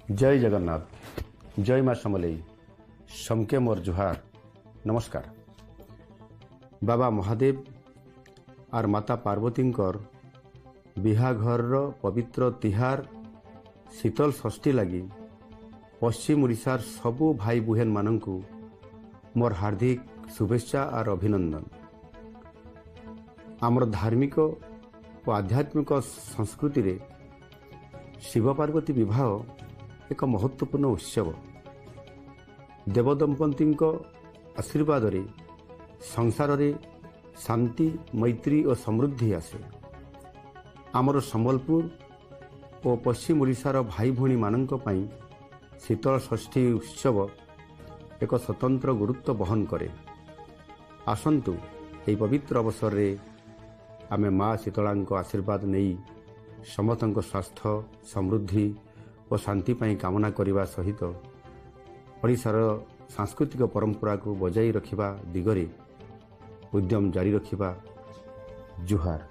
जय जगन्नाथ जय माँ समलेई समके मोर जुहार नमस्कार। बाबा महादेव और माता पार्वती बिहाघर पवित्र तिहार शीतल षष्ठी लगी पश्चिम ओडिशार सबु भाई बुहेन मानंकु मोर हार्दिक शुभेच्छा और अभिनंदन। आमर धार्मिक और आध्यात्मिक संस्कृति रे शिव पार्वती विवाह एक महत्वपूर्ण उत्सव। देवदंपति आशीर्वाद रे संसार रे शांति मैत्री और समृद्धि आसे। आमर संबलपुर और पश्चिम ओडिशार भाई भौणी मानंक पई शीतल षष्ठी उत्सव एक स्वतंत्र गुरुत्व बहन करे। आसंतु एही पवित्र अवसर रे आमे माँ शीतलांक आशीर्वाद नहीं समस्तଙ୍କ स्वास्थ्य समृद्धि और शांति पाई कामना करने सहित ओडिशार सांस्कृतिक परंपरा को बजाई रखिबा दिगरे उद्यम जारी रखिबा। जुहार।